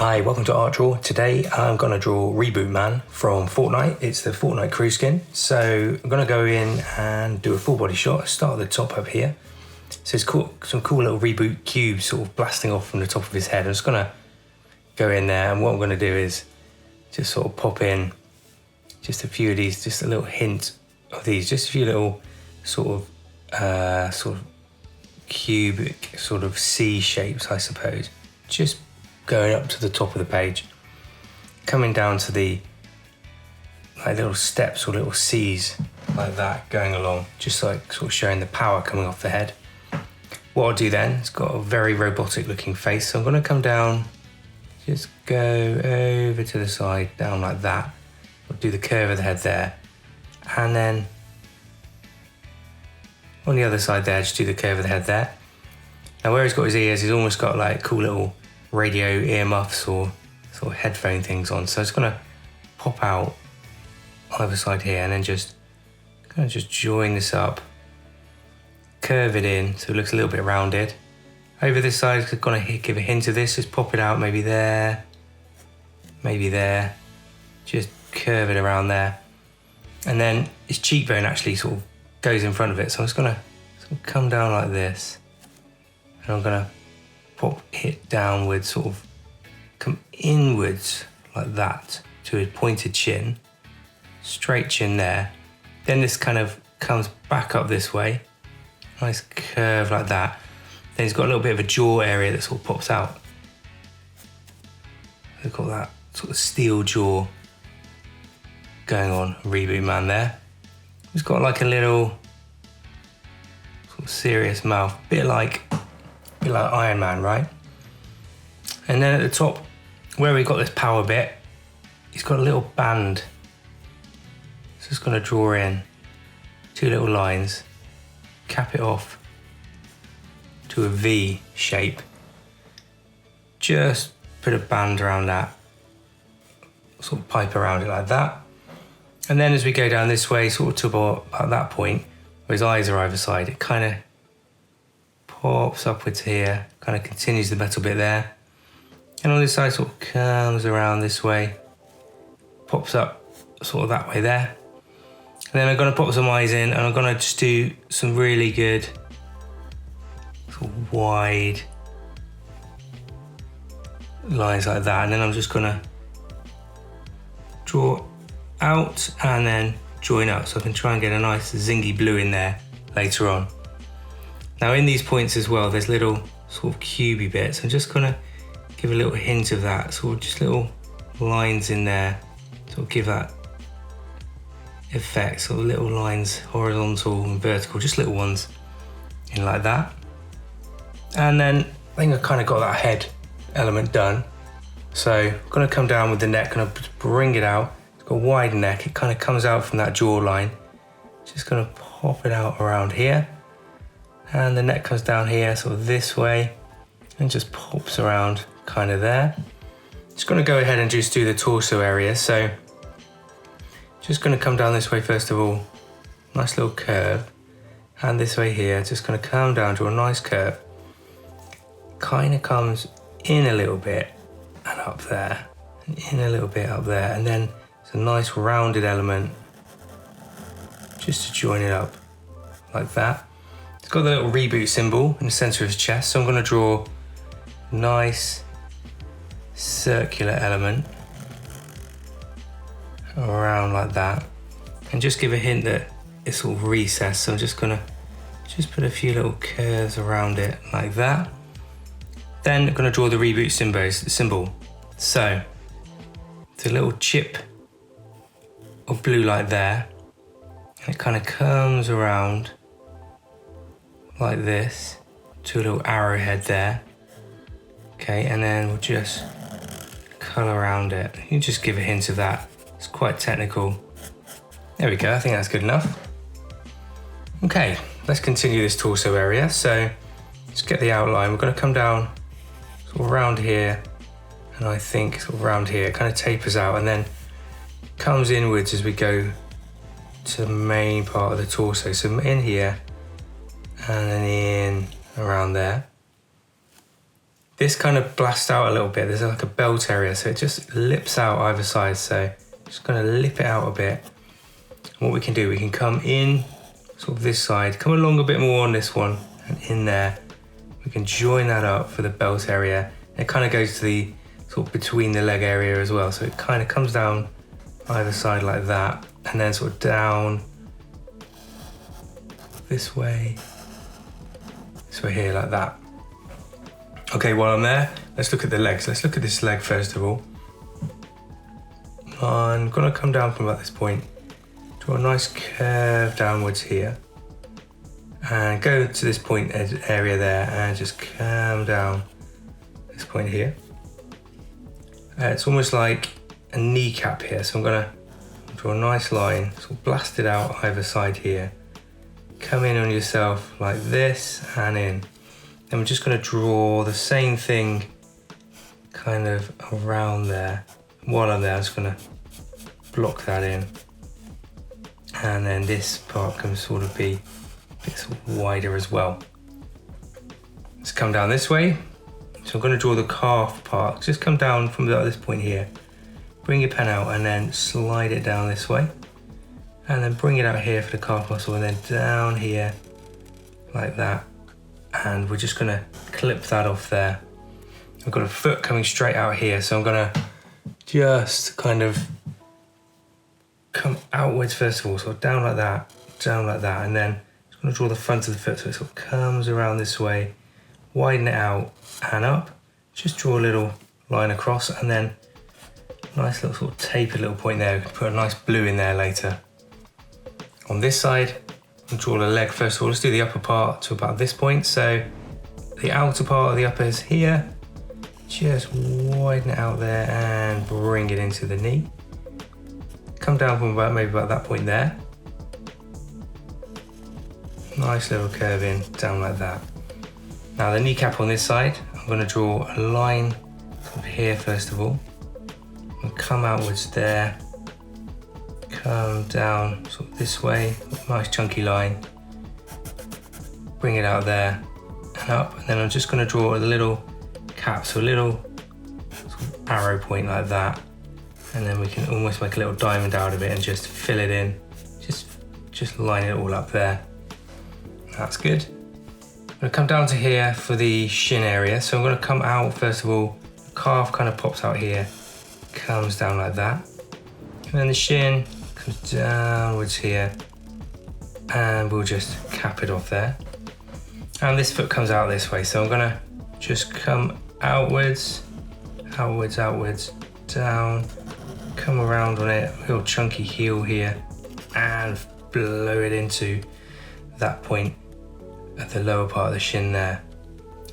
Hi, welcome to Art Draw. Today I'm going to draw Reboot Man from Fortnite. It's the Fortnite Crew skin. So I'm going to go in and do a full body shot. Start at the top up here. So it's cool, some cool little Reboot cubes sort of blasting off from the top of his head. I'm just going to go in there, and what I'm going to do is just sort of pop in just a few of these, just a little hint of these, just a few little sort of cubic sort of C shapes, I suppose. Just going up to the top of the page, coming down to the like little steps or little C's like that, going along, just like sort of showing the power coming off the head. What I'll do then, it's got a very robotic looking face, so I'm going to come down, just go over to the side, down like that. I'll do the curve of the head there, and then on the other side there, just do the curve of the head there. Now where he's got his ears, he's almost got like cool little radio earmuffs or sort of headphone things on. So it's gonna pop out either side here, and then just kind of just join this up, curve it in so it looks a little bit rounded. Over this side, I'm gonna give a hint of this, just pop it out maybe there, just curve it around there. And then his cheekbone actually sort of goes in front of it. So I'm just gonna sort of come down like this, and I'm gonna pop it downwards, sort of come inwards like that to his pointed chin, straight chin there. Then this kind of comes back up this way, nice curve like that. Then he's got a little bit of a jaw area that sort of pops out. Look at that sort of steel jaw going on, Reboot Man there. He's got like a little sort of serious mouth, a bit like Iron Man, right? And then at the top, where we got this power bit, he's got a little band. So just gonna draw in two little lines, cap it off to a V shape. Just put a band around that, sort of pipe around it like that. And then as we go down this way, sort of to about at that point, where his eyes are either side, it kind of pops upwards here, kind of continues the metal bit there. And on this side sort of comes around this way, pops up sort of that way there. And then I'm gonna pop some eyes in, and I'm gonna just do some really good sort of wide lines like that. And then I'm just gonna draw out and then join up, so I can try and get a nice zingy blue in there later on. Now in these points as well, there's little sort of cubey bits. I'm just gonna give a little hint of that, sort of just little lines in there, sort of give that effect, sort of little lines, horizontal and vertical, just little ones in like that. And then I think I kind of got that head element done. So I'm gonna come down with the neck, and I'll bring it out. It's got a wide neck, it kind of comes out from that jawline. Just gonna pop it out around here. And the neck comes down here, sort of this way, and just pops around kind of there. Just gonna go ahead and just do the torso area. So just gonna come down this way first of all, nice little curve. And this way here, just gonna come down to a nice curve. Kind of comes in a little bit and up there, and in a little bit up there. And then it's a nice rounded element, just to join it up like that. It's got the little reboot symbol in the center of his chest, so I'm going to draw a nice circular element around like that, and just give a hint that it's sort of recessed. So I'm just going to just put a few little curves around it like that. Then I'm going to draw the reboot symbol. So it's a little chip of blue like there, and it kind of comes around like this to a little arrowhead there. Okay, and then we'll just colour around it. You just give a hint of that. It's quite technical. There we go, I think that's good enough. Okay, let's continue this torso area. So just get the outline. We're going to come down sort of around here, and I think sort of around here. It kind of tapers out and then comes inwards as we go to the main part of the torso. So in here, and then in around there. This kind of blasts out a little bit. There's like a belt area, so it just lips out either side. So just gonna lip it out a bit. And what we can do, we can come in sort of this side, come along a bit more on this one, and in there, we can join that up for the belt area. It kind of goes to the sort of between the leg area as well. So it kind of comes down either side like that, and then sort of down this way here like that. Okay, while I'm there, let's look at the legs. Let's look at this leg first of all. I'm gonna come down from about this point, draw a nice curve downwards here, and go to this point area there, and just come down this point here. It's almost like a kneecap here, so I'm gonna draw a nice line, sort of blast it out either side here. Come in on yourself like this and in. Then we're just gonna draw the same thing kind of around there. While I'm there, I'm just gonna block that in. And then this part can sort of be a bit sort of wider as well. Let's come down this way. So I'm gonna draw the calf part. Just come down from this point here. Bring your pen out and then slide it down this way. And then bring it out here for the calf muscle, and then down here like that. And we're just gonna clip that off there. I've got a foot coming straight out here, so I'm gonna just kind of come outwards first of all, so down like that, and then just gonna draw the front of the foot so it sort of comes around this way, widen it out and up. Just draw a little line across, and then nice little sort of tapered little point there. We can put a nice blue in there later. On this side, we'll draw the leg first of all. Let's do the upper part to about this point. So the outer part of the upper is here. Just widen it out there and bring it into the knee. Come down from maybe about that point there. Nice little curve in, down like that. Now the kneecap on this side, I'm going to draw a line from here first of all. And come outwards there. Come down sort of this way, nice chunky line. Bring it out there and up, and then I'm just going to draw a little cap, so a little sort of arrow point like that, and then we can almost make a little diamond out of it and just fill it in. Just line it all up there. That's good. I'm going to come down to here for the shin area, so I'm going to come out first of all. The calf kind of pops out here, comes down like that, and then the shin comes downwards here, and we'll just cap it off there. And this foot comes out this way, so I'm gonna just come outwards, down, come around on it, a little chunky heel here, and blow it into that point at the lower part of the shin there.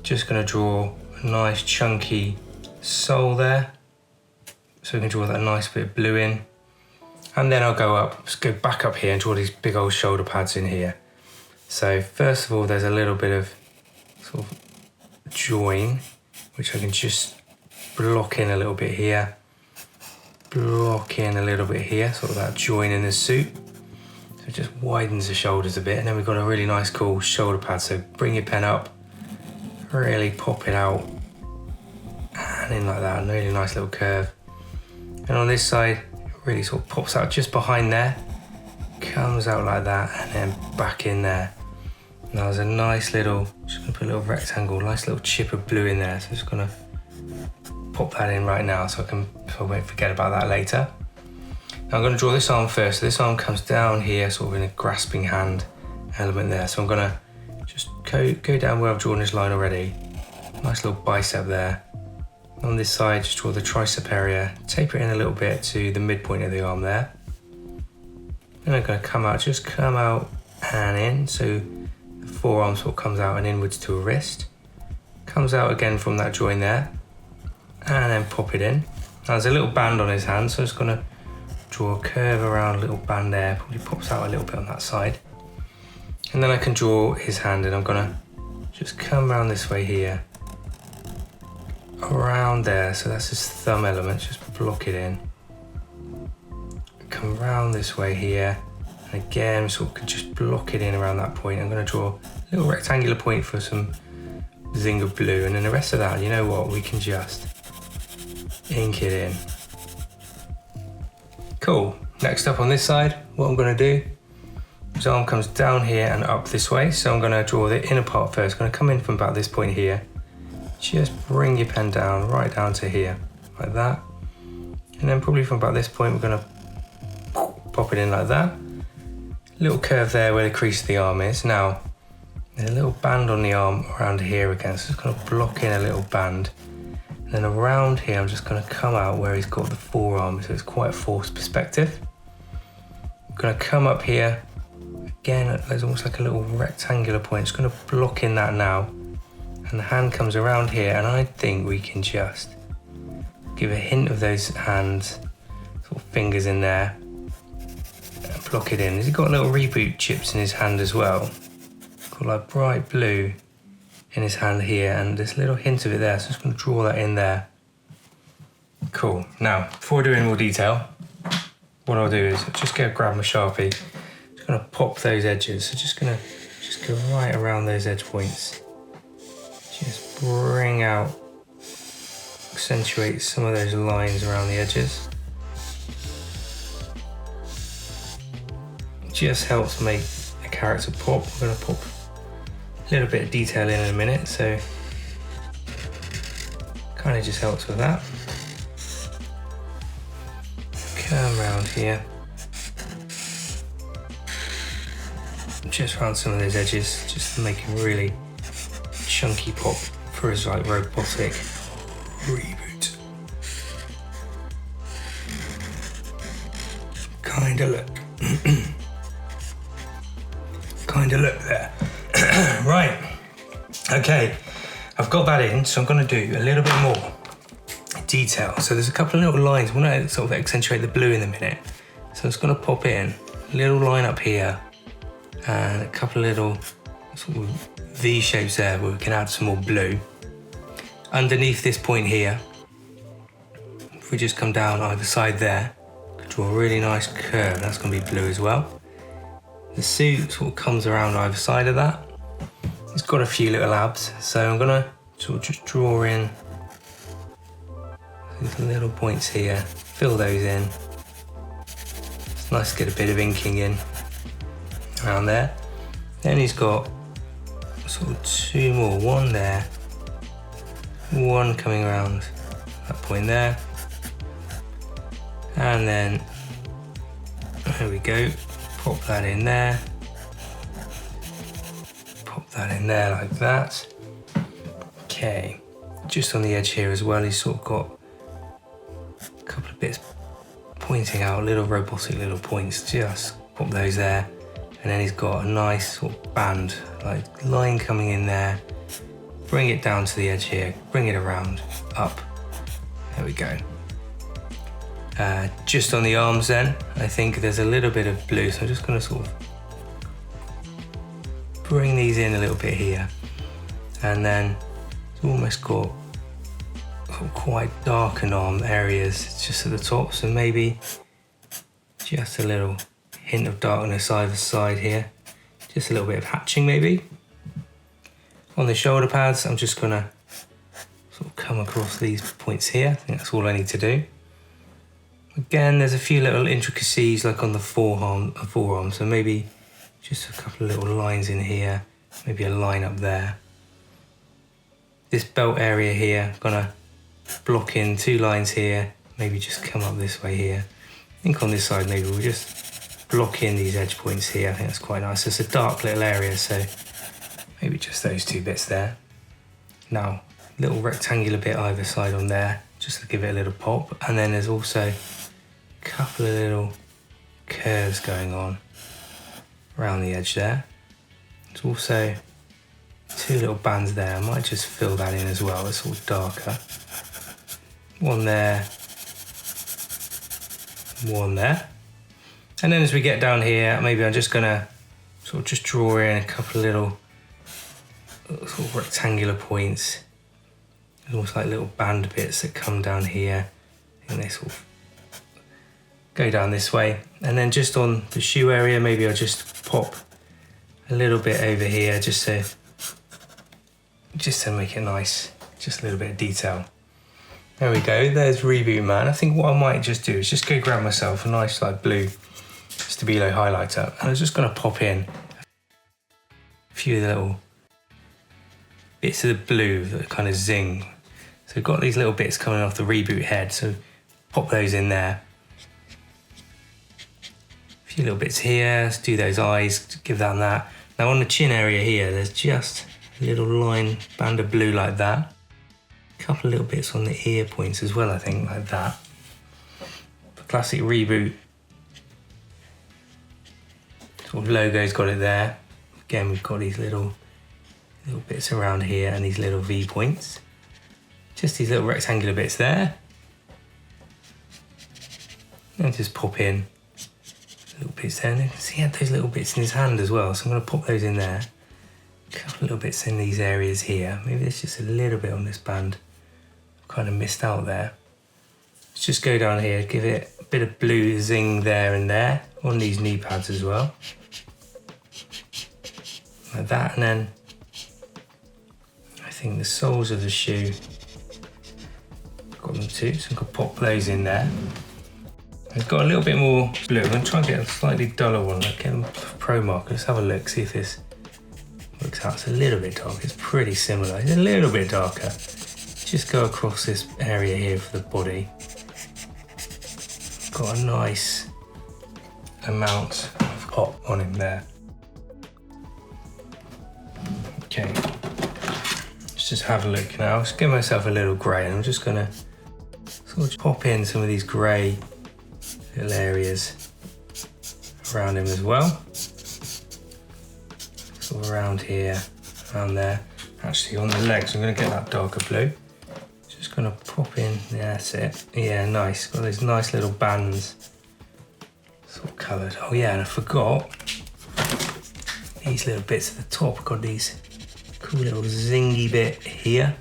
Just gonna draw a nice chunky sole there, so we can draw that nice bit of blue in. And then I'll go up, let's go back up here and draw these big old shoulder pads in here. So first of all, there's a little bit of sort of join, which I can just block in a little bit here. Block in a little bit here, sort of that join in the suit. So it just widens the shoulders a bit. And then we've got a really nice cool shoulder pad. So bring your pen up, really pop it out and in like that, a really nice little curve. And on this side, really sort of pops out just behind there, comes out like that, and then back in there. Now there's a nice little, just gonna put a little rectangle, nice little chip of blue in there. So I'm just gonna pop that in right now so I won't forget about that later. Now I'm gonna draw this arm first. So this arm comes down here, sort of in a grasping hand element there. So I'm gonna just go down where I've drawn this line already. Nice little bicep there. On this side, just draw the tricep area, taper it in a little bit to the midpoint of the arm there. Then I'm going to come out and in, so the forearm sort of comes out and inwards to a wrist. Comes out again from that join there, and then pop it in. Now there's a little band on his hand, so I'm just going to draw a curve around a little band there, probably pops out a little bit on that side. And then I can draw his hand, and I'm going to just come around this way here. Around there, so that's his thumb element, just block it in. Come around this way here, and again, sort of just block it in around that point. I'm going to draw a little rectangular point for some zing of blue, and then the rest of that, you know what, we can just ink it in. Cool. Next up on this side, what I'm going to do, his arm comes down here and up this way, so I'm going to draw the inner part first. I'm going to come in from about this point here, just bring your pen down, right down to here, like that, and then probably from about this point we're going to pop it in like that. Little curve there where the crease of the arm is. Now, there's a little band on the arm around here again, so just going to block in a little band. And then around here, I'm just going to come out where he's got the forearm, so it's quite a forced perspective. I'm going to come up here, again, there's almost like a little rectangular point. Just going to block in that now. And the hand comes around here, and I think we can just give a hint of those hands, sort of fingers in there, and block it in. He's got little Reboot chips in his hand as well. Got like bright blue in his hand here, and this little hint of it there, so I'm just going to draw that in there. Cool. Now, before I do any more detail, what I'll do is just grab my Sharpie, just going to pop those edges, so just going to go right around those edge points. Just bring out, accentuate some of those lines around the edges. It just helps make a character pop. We're going to pop a little bit of detail in a minute, so kind of just helps with that. Come around here, just around some of those edges, just to make a really chunky pop for his like robotic reboot kind of look. Kind of look there. Right, okay, I've got that in, so I'm going to do a little bit more detail. So there's a couple of little lines. I want to sort of accentuate the blue in a minute, so I'm just going to pop in a little line up here and a couple of little sort of V shapes there where we can add some more blue. Underneath this point here, if we just come down either side there, draw a really nice curve. That's going to be blue as well. The suit sort of comes around either side of that. It's got a few little abs, so I'm going to sort of just draw in these little points here, fill those in. It's nice to get a bit of inking in around there. Then he's got sort of two more, one there, one coming around that point there, and then there we go, pop that in there, pop that in there like that. Okay, just on the edge here as well, he's sort of got a couple of bits pointing out, little robotic little points, just pop those there. And then he's got a nice sort of band, like line coming in there. Bring it down to the edge here, bring it around, up. There we go. Just on the arms then, I think there's a little bit of blue, so I'm just gonna sort of bring these in a little bit here. And then it's almost got sort of quite darkened arm areas just at the top, so maybe just a little hint of darkness either side here. Just a little bit of hatching maybe. On the shoulder pads, I'm just gonna sort of come across these points here. I think that's all I need to do. Again, there's a few little intricacies like on the forearm, so maybe just a couple of little lines in here, maybe a line up there. This belt area here, I'm gonna block in two lines here, maybe just come up this way here. I think on this side maybe we'll just block in these edge points here. I think that's quite nice. It's a dark little area, so maybe just those two bits there. Now, little rectangular bit either side on there, just to give it a little pop. And then there's also a couple of little curves going on around the edge there. There's also two little bands there. I might just fill that in as well. It's all darker. One there, one there. And then as we get down here, maybe I'm just gonna sort of just draw in a couple of little sort of rectangular points. There's almost like little band bits that come down here, and they sort of go down this way. And then just on the shoe area, maybe I'll just pop a little bit over here just to just to make it nice, just a little bit of detail. There we go, there's Reboot Man. I think what I might just do is just go grab myself a nice like blue Stabilo highlighter, and I'm just gonna pop in a few little bits of the blue that kind of zing. So we've got these little bits coming off the Reboot head, so pop those in there. A few little bits here, let's do those eyes, give that. Now on the chin area here, there's just a little line band of blue like that. A couple of little bits on the ear points as well, I think, like that. The classic Reboot sort of logo's got it there. Again, we've got these little bits around here and these little V points. Just these little rectangular bits there. And just pop in little bits there. And you can see he had those little bits in his hand as well, so I'm going to pop those in there. A couple of little bits in these areas here. Maybe there's just a little bit on this band I've kind of missed out there. Let's just go down here, give it a bit of blue zing there and there on these knee pads as well. Like that, and then I think the soles of the shoe, got them too, so I'm going to pop those in there. I've got a little bit more blue. I'm going to try and get a slightly duller one, like get a Pro Marker. Let's have a look, see if this works out. It's a little bit dark, it's pretty similar. It's a little bit darker. Just go across this area here for the body. Got a nice amount of pop on him there. Okay, let's just have a look now. Let's give myself a little grey, and I'm just going to sort of pop in some of these grey little areas around him as well. Sort of around here, around there. Actually on the legs, I'm going to get that darker blue. Just going to pop in, yeah, that's it. Yeah, nice, got those nice little bands sort of coloured. Oh yeah, and I forgot these little bits at the top. I've got these cool little zingy bit here.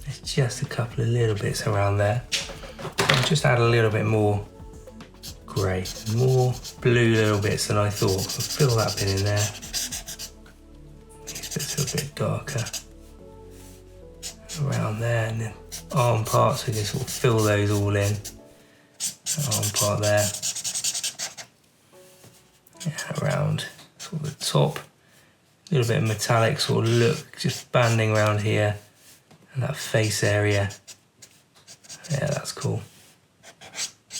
There's just a couple of little bits around there. I'll just add a little bit more grey, more blue little bits than I thought. I'll fill that bit in there. These bits are a bit darker around there, and then arm parts, we can sort of fill those all in. Arm part there. Yeah, around sort of the top. A little bit of metallic sort of look, just banding around here, and that face area. Yeah, that's cool.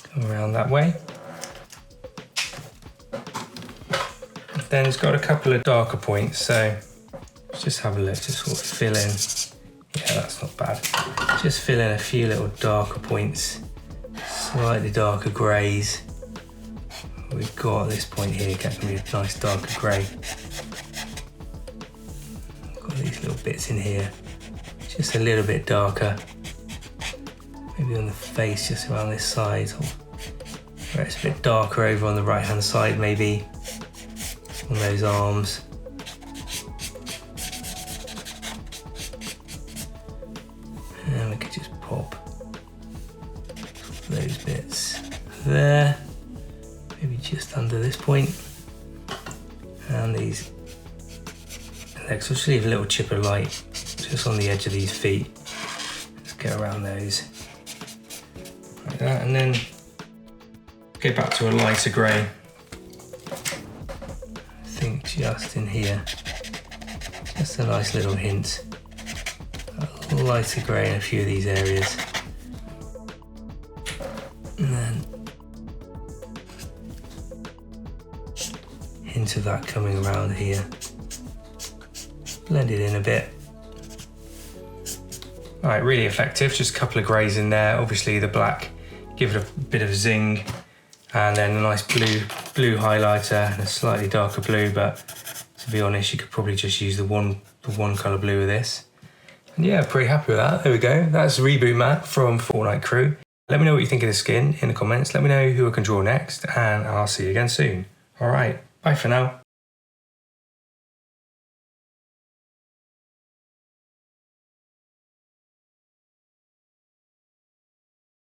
Come around that way. Then it's got a couple of darker points, so let's just have a look, just sort of fill in. Yeah, that's not bad. Just fill in a few little darker points, slightly darker greys. We've got this point here, going to be a nice darker grey. Got these little bits in here, just a little bit darker. Maybe on the face, just around this side, or where it's a bit darker over on the right hand side, maybe on those arms. And we could just pop those bits there, maybe just under this point, and these legs. So just leave a little chip of light just on the edge of these feet. Let's go around those like that, and then go back to a lighter grey. I think just in here, just a nice little hint. A lighter grey in a few of these areas. And then hint of that coming around here. Blend it in a bit. All right, really effective. Just a couple of greys in there. Obviously the black, give it a bit of zing, and then a nice blue highlighter and a slightly darker blue. But to be honest, you could probably just use the one colour blue with this. And yeah, pretty happy with that. There we go. That's Reboot Man from Fortnite Crew. Let me know what you think of the skin in the comments. Let me know who I can draw next, and I'll see you again soon. All right, bye for now.